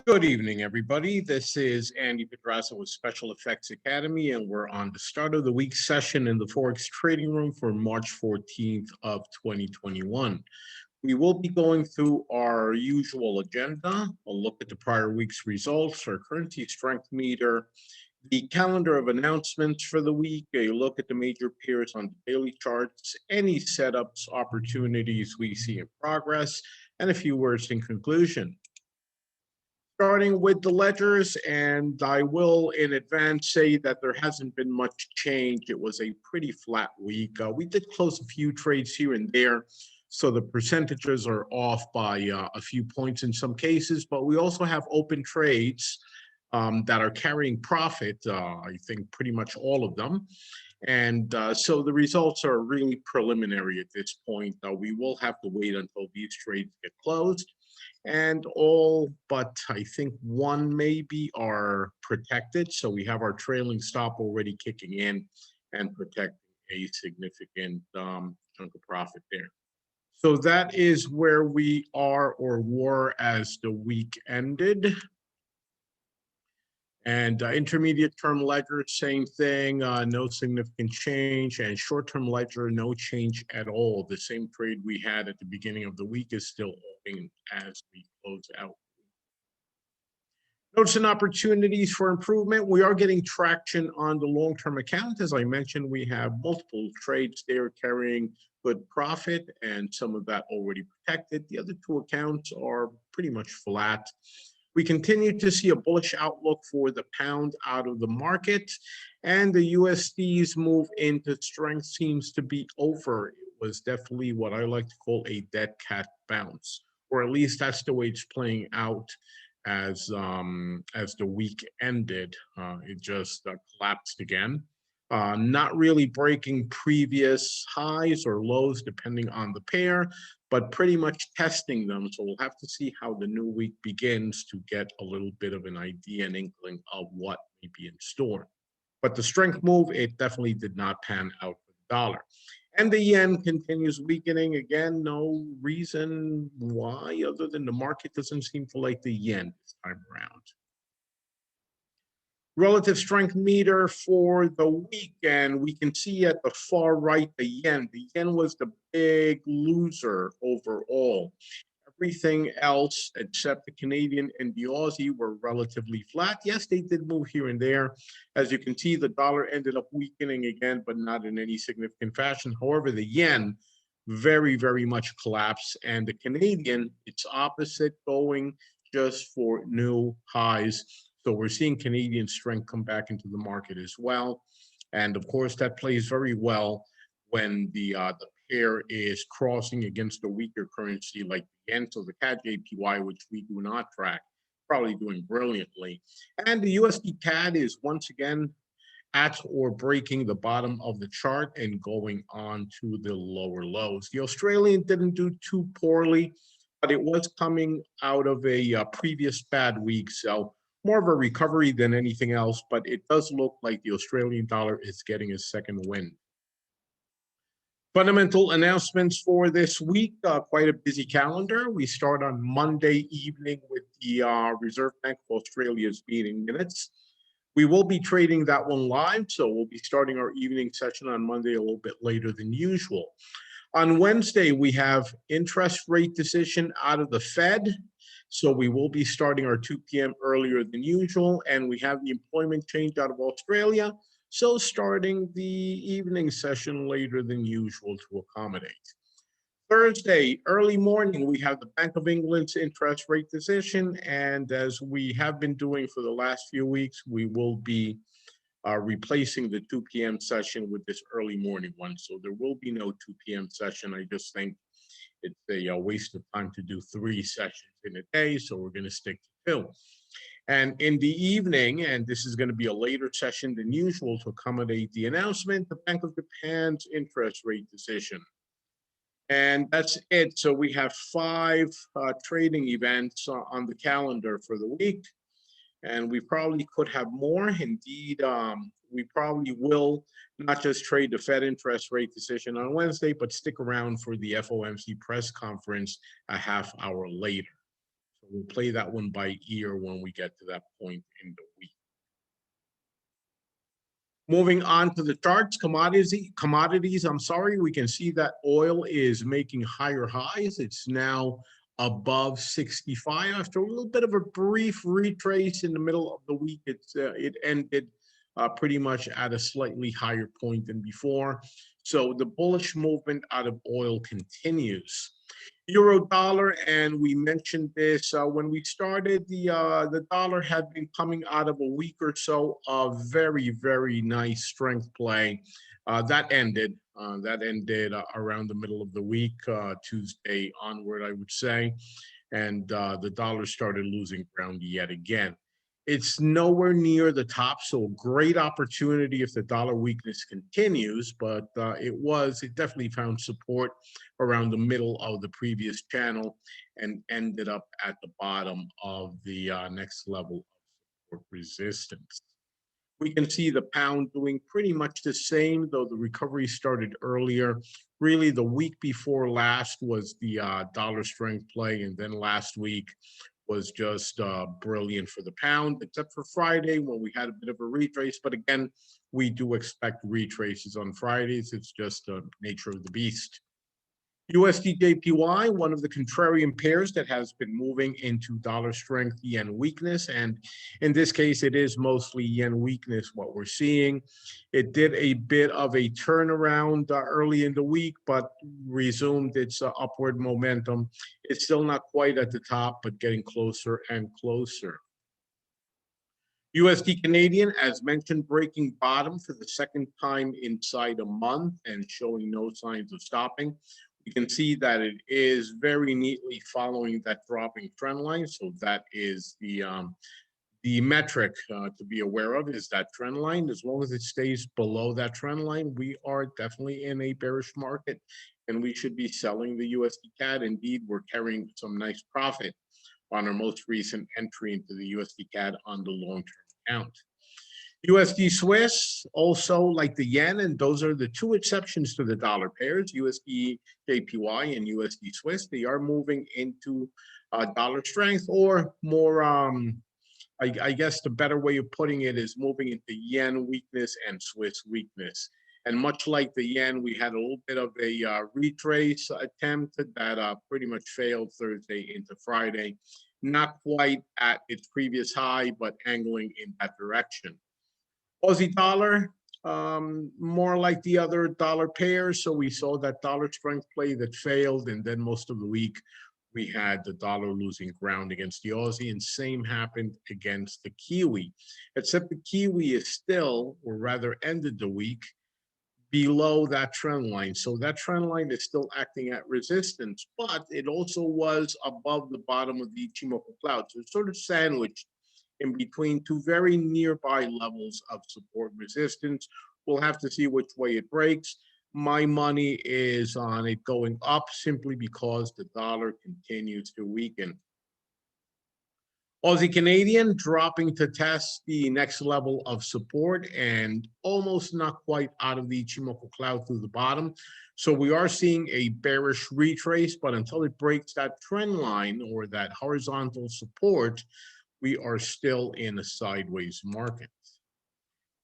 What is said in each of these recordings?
Good evening, everybody. This is Andy Pedraza with Special Effects Academy, and we're on the start of the week session in the Forex trading room for March 14th of 2021. We will be going through our usual agenda. We'll look at the prior week's results, our currency strength meter, the calendar of announcements for the week, a look at the major peers on the daily charts, any setups, opportunities we see in progress, and a few words in conclusion. Starting with the ledgers, and I will in advance say that there hasn't been much change. It was a pretty flat week. We did close a few trades here and there, so the percentages are off by a few points in some cases, but we also have open trades that are carrying profit, I think pretty much all of them. And so the results are really preliminary at this point. We will have to wait until these trades get closed. And all but I think one maybe are protected. So we have our trailing stop already kicking in and protecting a significant chunk of profit there. So that is where we are or were as the week ended. And intermediate term ledger, same thing, no significant change. And short-term ledger, no change at all. The same trade we had at the beginning of the week is still holding as we close out. Notes and opportunities for improvement. We are getting traction on the long-term account. As I mentioned, we have multiple trades there carrying good profit and some of that already protected. The other two accounts are pretty much flat. We continue to see a bullish outlook for the pound out of the market, and the USD's move into strength seems to be over. It was definitely what I like to call a dead cat bounce, or at least that's the way it's playing out as the week ended. It just collapsed again. Not really breaking previous highs or lows depending on the pair, but pretty much testing them. So we'll have to see how the new week begins to get a little bit of an idea and inkling of what may be in store. But the strength move, it definitely did not pan out for the dollar. And the yen continues weakening. Again, no reason why other than the market doesn't seem to like the yen this time around. Relative strength meter for the week, and we can see at the far right the yen. The yen was the big loser overall. Everything else except the Canadian and the Aussie were relatively flat. Yes, they did move here and there. As you can see, the dollar ended up weakening again, but not in any significant fashion. However, the yen very, very much collapsed, and the Canadian, it's opposite, going just for new highs. So we're seeing Canadian strength come back into the market as well. And of course, that plays very well when the pair is crossing against a weaker currency like the yen. So the CAD JPY, which we do not track, probably doing brilliantly. And the USD CAD is once again at or breaking the bottom of the chart and going on to the lower lows. The Australian didn't do too poorly, but it was coming out of a previous bad week. So more of a recovery than anything else, but it does look like the Australian dollar is getting a second wind. Fundamental announcements for this week, quite a busy calendar. We start on Monday evening with the Reserve Bank of Australia's meeting minutes. We will be trading that one live, so we'll be starting our evening session on Monday a little bit later than usual. On Wednesday, we have interest rate decision out of the Fed. So we will be starting our 2 p.m. earlier than usual, and we have the employment change out of Australia. So starting the evening session later than usual to accommodate. Thursday, early morning, we have the Bank of England's interest rate decision. And as we have been doing for the last few weeks, we will be replacing the 2 p.m. session with this early morning one. So there will be no 2 p.m. session. I just think it's a waste of time to do 3 sessions in a day, so we're going to stick to 2. And in the evening, and this is going to be a later session than usual to accommodate the announcement, the Bank of Japan's interest rate decision. And that's it. So we have 5 trading events on the calendar for the week. And we probably could have more. Indeed, we probably will not just trade the Fed interest rate decision on Wednesday, but stick around for the FOMC press conference a half hour later. We'll play that one by ear when we get to that point in the week. Moving on to the charts, commodities, I'm sorry, we can see that oil is making higher highs. It's now above 65 after a little bit of a brief retrace in the middle of the week. It ended pretty much at a slightly higher point than before. So the bullish movement out of oil continues. Euro dollar, and we mentioned this when we started. The dollar had been coming out of a week or so of very nice strength play. That ended around the middle of the week, Tuesday onward, I would say, and the dollar started losing ground yet again. It's nowhere near the top, so a great opportunity if the dollar weakness continues, but it definitely found support around the middle of the previous channel and ended up at the bottom of the next level of resistance. We can see the pound doing pretty much the same, though the recovery started earlier. Really, the week before last was the dollar strength play, and then last week was just brilliant for the pound, except for Friday when we had a bit of a retrace. But again, we do expect retraces on Fridays. It's just the nature of the beast. USD Jpy, one of the contrarian pairs that has been moving into dollar strength, yen weakness. And in this case, it is mostly yen weakness what we're seeing. It did a bit of a turnaround early in the week, but resumed its upward momentum. It's still not quite at the top, but getting closer and closer. USD Canadian, as mentioned, breaking bottom for the second time inside a month and showing no signs of stopping. You can see that it is very neatly following that dropping trend line. So that is the metric to be aware of, is that trend line. As long as it stays below that trend line, we are definitely in a bearish market and we should be selling the USD CAD. Indeed, we're carrying some nice profit on our most recent entry into the USD CAD on the long-term account. USD Swiss, also like the yen, and those are the two exceptions to the dollar pairs, USD JPY and USD Swiss. They are moving into dollar strength, or more, I guess the better way of putting it is moving into yen weakness and Swiss weakness. And much like the yen, we had a little bit of a retrace attempt that pretty much failed Thursday into Friday. Not quite at its previous high, but angling in that direction. Aussie dollar, more like the other dollar pairs. So we saw that dollar strength play that failed, and then most of the week we had the dollar losing ground against the Aussie, and same happened against the Kiwi, except the Kiwi is still, or rather ended the week, below that trend line. So that trend line is still acting at resistance, but it also was above the bottom of the Ichimoku cloud. So it's sort of sandwiched in between two very nearby levels of support resistance. We'll have to see which way it breaks. My money is on it going up simply because the dollar continues to weaken. Aussie Canadian dropping to test the next level of support and almost not quite out of the Ichimoku cloud through the bottom. So we are seeing a bearish retrace, but until it breaks that trend line or that horizontal support, we are still in a sideways market.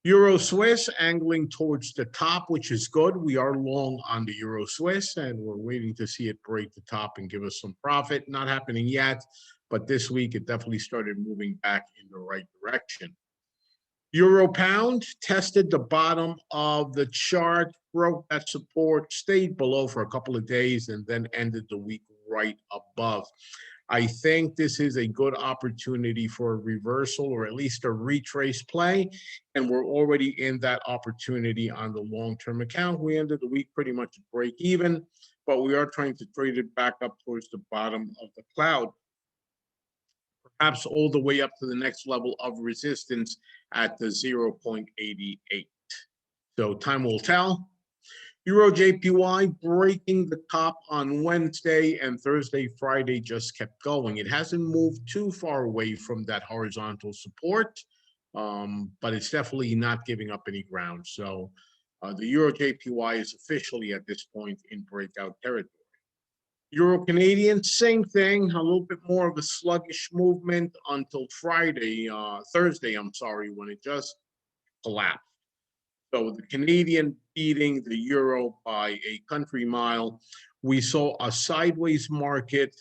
Euro Swiss angling towards the top, which is good. We are long on the Euro Swiss, and we're waiting to see it break the top and give us some profit. Not happening yet, but this week it definitely started moving back in the right direction. Euro Pound tested the bottom of the chart, broke that support, stayed below for a couple of days, and then ended the week right above. I think this is a good opportunity for a reversal, or at least a retrace play, and we're already in that opportunity on the long-term account. We ended the week pretty much at break even, but we are trying to trade it back up towards the bottom of the cloud, perhaps all the way up to the next level of resistance at the 0.88. So time will tell. Euro JPY breaking the top on Wednesday, and Thursday, Friday just kept going. It hasn't moved too far away from that horizontal support, but it's definitely not giving up any ground. So the Euro JPY is officially at this point in breakout territory. Euro Canadian, same thing, a little bit more of a sluggish movement until Thursday, I'm sorry, when it just collapsed. So the Canadian beating the euro by a country mile. We saw a sideways market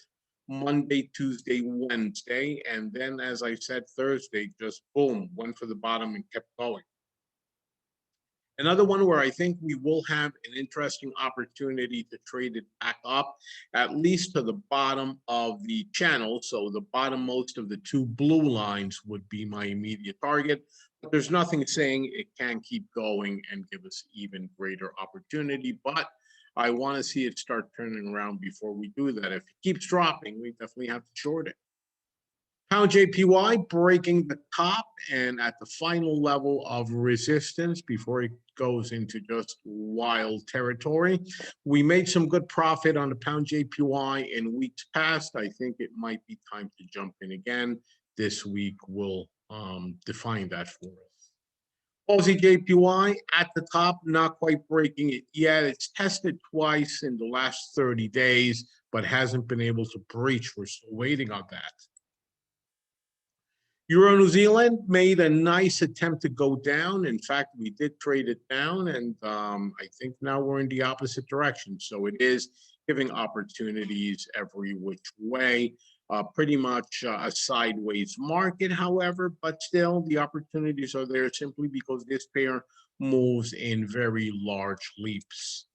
Monday, Tuesday, Wednesday, and then, as I said, Thursday just boom, went for the bottom and kept going. Another one where I think we will have an interesting opportunity to trade it back up, at least to the bottom of the channel. So the bottommost of the two blue lines would be my immediate target. But there's nothing saying it can keep going and give us even greater opportunity. But I want to see it start turning around before we do that. If it keeps dropping, we definitely have to short it. Pound JPY breaking the top and at the final level of resistance before it goes into just wild territory. We made some good profit on the pound JPY in weeks past. I think it might be time to jump in again. This week will define that for us. Aussie JPY at the top, not quite breaking it yet. It's tested twice in the last 30 days, but hasn't been able to breach. We're still waiting on that. Euro New Zealand made a nice attempt to go down. In fact, we did trade it down, and I think now we're in the opposite direction. So it is giving opportunities every which way. Pretty much a sideways market, however, but still the opportunities are there simply because this pair moves in very large leaps.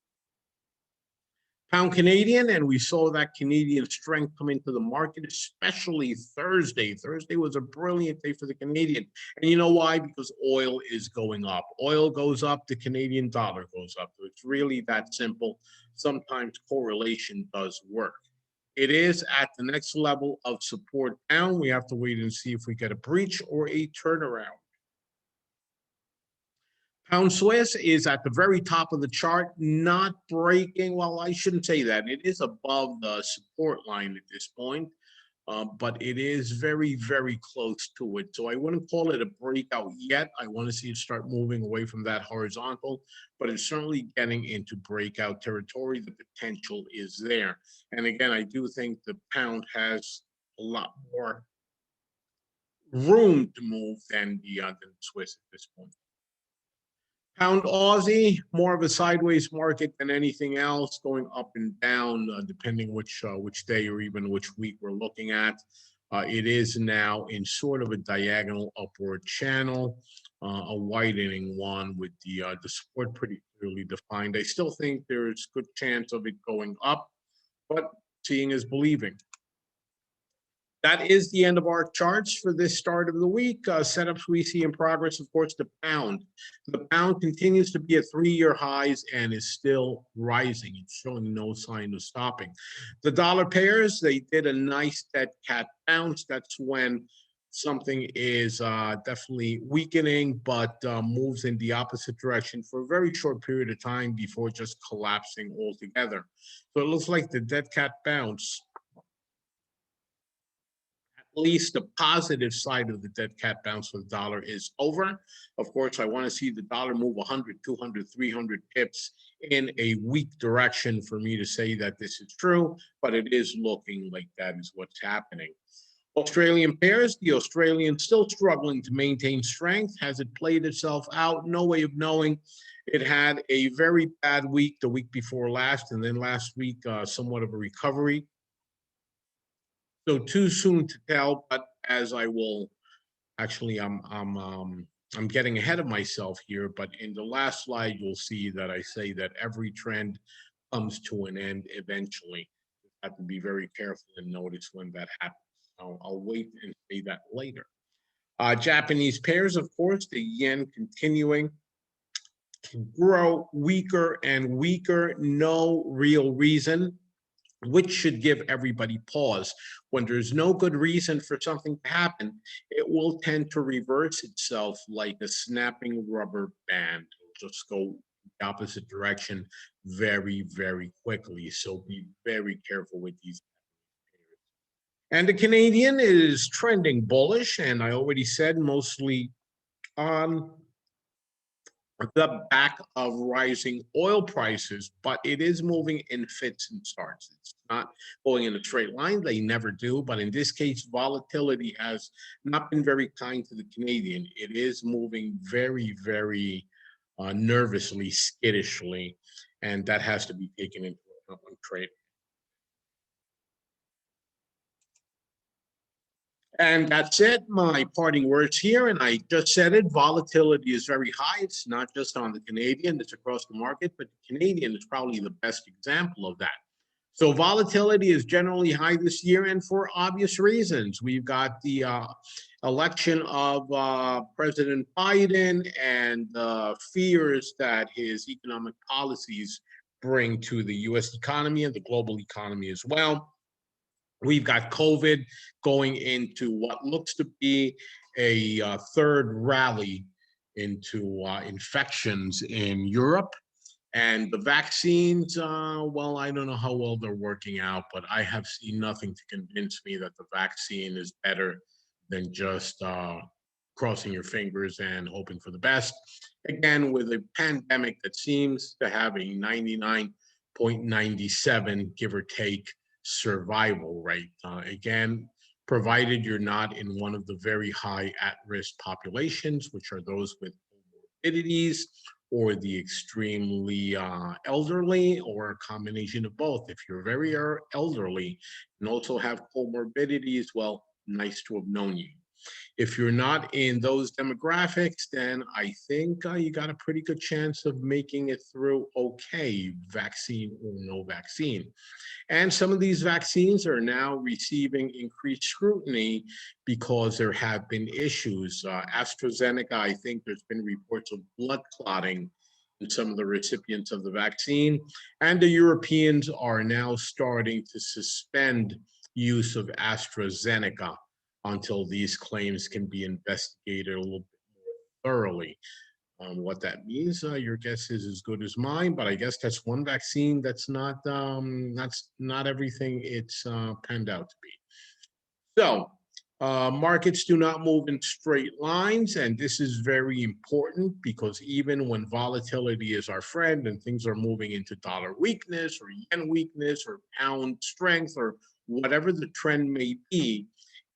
Pound Canadian, and we saw that Canadian strength come into the market, especially Thursday. Thursday was a brilliant day for the Canadian. And you know why? Because oil is going up. Oil goes up, the Canadian dollar goes up. So it's really that simple. Sometimes correlation does work. It is at the next level of support down. We have to wait and see if we get a breach or a turnaround. Pound Swiss is at the very top of the chart, not breaking. Well, I shouldn't say that. It is above the support line at this point, but it is very, very close to it. So I wouldn't call it a breakout yet. I want to see it start moving away from that horizontal, but it's certainly getting into breakout territory. The potential is there. And again, I do think the pound has a lot more room to move than the Swiss at this point. Pound Aussie, more of a sideways market than anything else, going up and down depending which day or even which week we're looking at. It is now in sort of a diagonal upward channel, a widening one with the support pretty clearly defined. I still think there's good chance of it going up, but seeing is believing. That is the end of our charts for this start of the week. Setups we see in progress, of course, the pound. The pound continues to be at 3-year highs and is still rising. It's showing no sign of stopping. The dollar pairs, they did a nice dead cat bounce. That's when something is definitely weakening, but moves in the opposite direction for a very short period of time before just collapsing altogether. So it looks like the dead cat bounce, least the positive side of the dead cat bounce for the dollar is over. Of course, I want to see the dollar move 100, 200, 300 pips in a weak direction for me to say that this is true, but it is looking like that is what's happening. Australian pairs, the Australian still struggling to maintain strength. Has it played itself out? No way of knowing. It had a very bad week the week before last, and then last week somewhat of a recovery. So too soon to tell, but as I will actually, I'm getting ahead of myself here. But in the last slide, you'll see that I say that every trend comes to an end eventually. You have to be very careful and notice when that happens. I'll wait and say that later. Japanese pairs, of course, the yen continuing to grow weaker and weaker. No real reason, which should give everybody pause. When there's no good reason for something to happen, it will tend to reverse itself like a snapping rubber band. It'll just go the opposite direction very, very quickly. So be very careful with these. And the Canadian is trending bullish, and I already said mostly on the back of rising oil prices, but it is moving in fits and starts. It's not going in a straight line. They never do. But in this case, volatility has not been very kind to the Canadian. It is moving very, very nervously, skittishly, and that has to be taken into account when trading. And that's it, my parting words here. And I just said it, volatility is very high. It's not just on the Canadian, it's across the market, but the Canadian is probably the best example of that. So volatility is generally high this year, and for obvious reasons. We've got the election of President Biden and fears that his economic policies bring to the U.S. economy and the global economy as well. We've got COVID going into what looks to be a third rally into infections in Europe. And the vaccines, well, I don't know how well they're working out, but I have seen nothing to convince me that the vaccine is better than just crossing your fingers and hoping for the best. Again, with a pandemic that seems to have a 99.97, give or take, survival rate. Again, provided you're not in one of the very high at-risk populations, which are those with comorbidities or the extremely elderly, or a combination of both. If you're very elderly and also have comorbidities, well, nice to have known you. If you're not in those demographics, then I think you got a pretty good chance of making it through okay, vaccine or no vaccine. And some of these vaccines are now receiving increased scrutiny because there have been issues. AstraZeneca, I think there's been reports of blood clotting in some of the recipients of the vaccine. And the Europeans are now starting to suspend use of AstraZeneca until these claims can be investigated a little bit more thoroughly. What that means, your guess is as good as mine. But I guess that's one vaccine that's not everything it's panned out to be. So markets do not move in straight lines, and this is very important because even when volatility is our friend and things are moving into dollar weakness or yen weakness or pound strength or whatever the trend may be,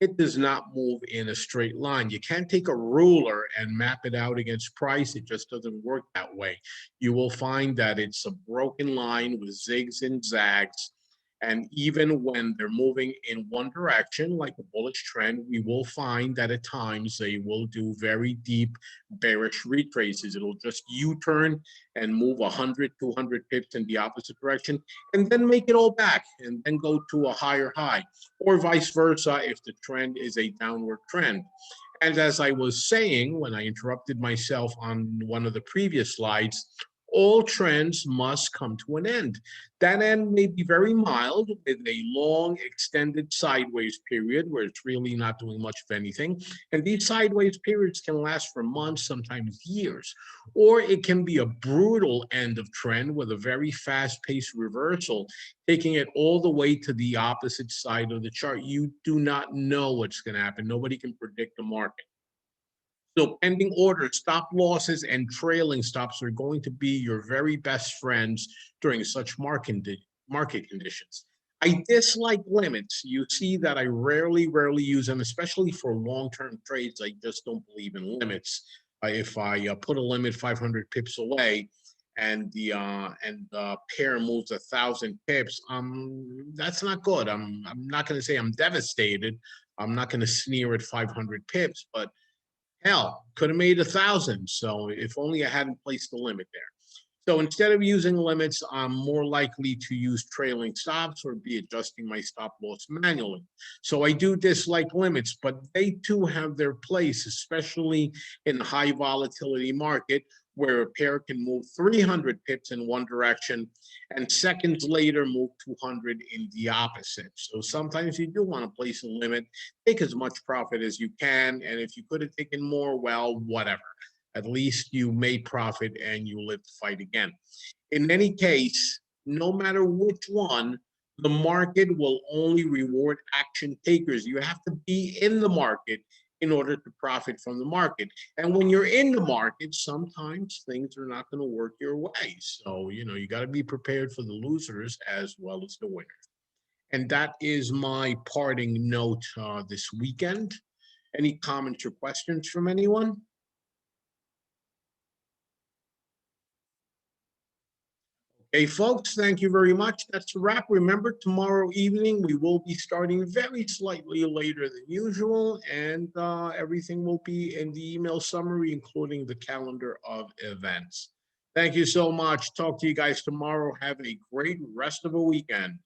it does not move in a straight line. You can't take a ruler and map it out against price. It just doesn't work that way. You will find that it's a broken line with zigs and zags. And even when they're moving in one direction, like a bullish trend, we will find that at times they will do very deep bearish retraces. It'll just U-turn and move 100, 200 pips in the opposite direction, and then make it all back and then go to a higher high, or vice versa if the trend is a downward trend. And as I was saying when I interrupted myself on one of the previous slides, all trends must come to an end. That end may be very mild with a long extended sideways period where it's really not doing much of anything. And these sideways periods can last for months, sometimes years. Or it can be a brutal end of trend with a very fast-paced reversal, taking it all the way to the opposite side of the chart. You do not know what's going to happen. Nobody can predict the market. So pending orders, stop losses, and trailing stops are going to be your very best friends during such market conditions. I dislike limits. You see that I rarely use them, especially for long-term trades. I just don't believe in limits. If I put a limit 500 pips away and the pair moves 1,000 pips, that's not good. I'm not going to say I'm devastated. I'm not going to sneer at 500 pips, but hell, could have made 1,000. So if only I hadn't placed the limit there. So instead of using limits, I'm more likely to use trailing stops or be adjusting my stop loss manually. So I do dislike limits, but they too have their place, especially in a high volatility market where a pair can move 300 pips in one direction and seconds later move 200 in the opposite. So sometimes you do want to place a limit, take as much profit as you can, and if you could have taken more, well, whatever. At least you made profit and you live to fight again. In any case, no matter which one, the market will only reward action takers. You have to be in the market in order to profit from the market. And when you're in the market, sometimes things are not going to work your way. So, you got to be prepared for the losers as well as the winners. And that is my parting note this weekend. Any comments or questions from anyone? Hey, folks, thank you very much. That's a wrap. Remember, tomorrow evening, we will be starting very slightly later than usual, and everything will be in the email summary, including the calendar of events. Thank you so much. Talk to you guys tomorrow. Have a great rest of the weekend.